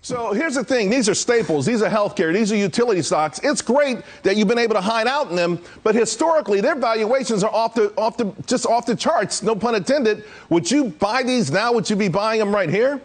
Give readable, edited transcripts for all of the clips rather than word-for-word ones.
So here's the thing. These are staples. These are healthcare. These are utility stocks. It's great that you've been able to hide out in them, but historically, their valuations are off the charts, no pun intended. Would you buy these now? Would you be buying them right here?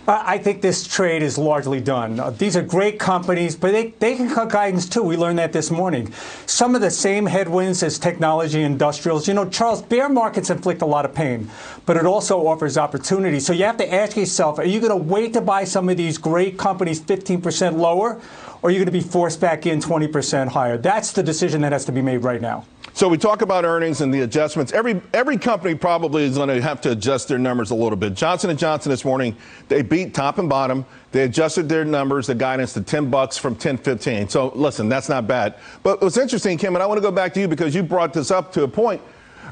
I think this trade is largely done. These are great companies, but they can cut guidance too. We learned that this morning. Some of the same headwinds as technology industrials. You know, Charles, bear markets inflict a lot of pain, but it also offers opportunity. So you have to ask yourself, are you going to wait to buy some of these great companies 15% lower, or are you going to be forced back in 20% higher? That's the decision that has to be made right now. So we talk about earnings and the adjustments. Every company probably is going to have to adjust their numbers a little bit. Johnson & Johnson this morning, they beat top and bottom. They adjusted their numbers, the guidance to $10 from $10.15. So listen, that's not bad. But what's interesting, Kim, and I want to go back to you because you brought this up to a point.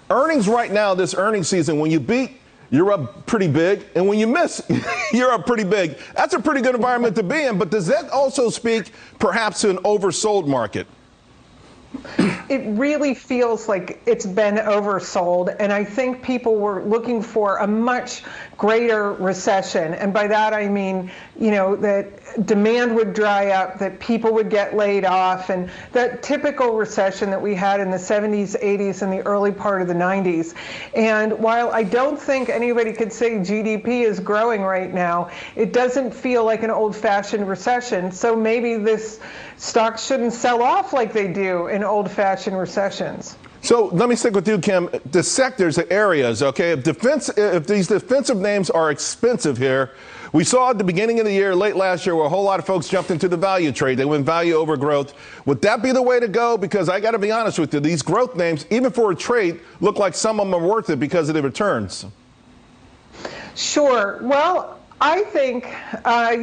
Earnings right now, this earnings season, when you beat, you're up pretty big. And when you miss, you're up pretty big. That's a pretty good environment to be in. But does that also speak perhaps to an oversold market? It really feels like it's been oversold, and I think people were looking for a much greater recession. And by that I mean, you know, that demand would dry up, that people would get laid off, and that typical recession that we had in the 70s, 80s, and the early part of the 90s. And while I don't think anybody could say GDP is growing right now, it doesn't feel like an old-fashioned recession. So maybe this stock shouldn't sell off like they do in old-fashioned recessions. So let me stick with you, Kim. The sectors, the areas, okay? If these defensive names are expensive here, we saw at the beginning of the year, late last year, where a whole lot of folks jumped into the value trade. They went value over growth. Would that be the way to go? Because I got to be honest with you, these growth names, even for a trade, look like some of them are worth it because of the returns. Sure. Well, I think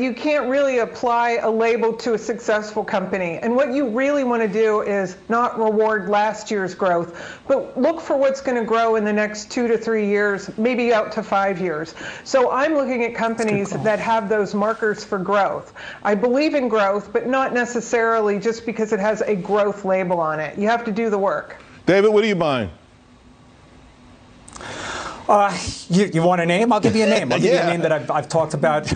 you can't really apply a label to a successful company. And what you really want to do is not reward last year's growth, but look for what's going to grow in the next 2 to 3 years, maybe out to 5 years. So I'm looking at companies that have those markers for growth. I believe in growth, but not necessarily just because it has a growth label on it. You have to do the work. David, what are you buying? You want a name? I'll give you a name. I'll give you a name that I've talked about.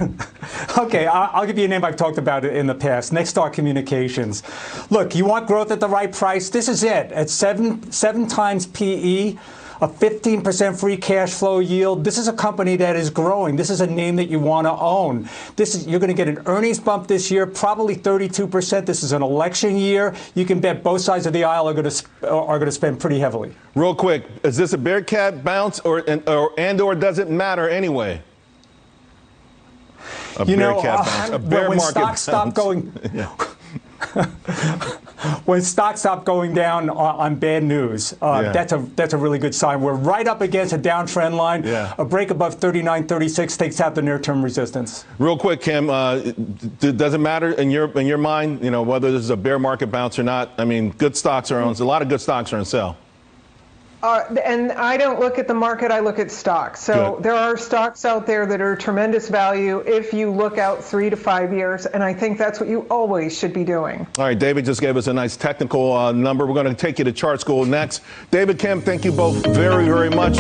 Okay, I'll give you a name I've talked about in the past. Nexstar Communications. Look, you want growth at the right price? This is it. At seven times PE, a 15% free cash flow yield. This is a company that is growing. This is a name that you want to own. You're going to get an earnings bump this year, probably 32%. This is an election year. You can bet both sides of the aisle are going to spend pretty heavily. Real quick, is this a bear cat bounce or does it matter anyway? A bear cat bounce. A bear when market stocks stop going. When stocks stop going down on bad news, that's a really good sign. We're right up against a downtrend line. A break above 39.36 takes out the near-term resistance. Real quick, Kim, does it matter in your mind, you know, whether this is a bear market bounce or not? I mean, good stocks are on. A lot of good stocks are on sale. And I don't look at the market, I look at stocks. So there are stocks out there that are tremendous value if you look out 3 to 5 years, and I think that's what you always should be doing. All right, David just gave us a nice technical number. We're going to take you to Chart School next. David, Kim, thank you both very, very much.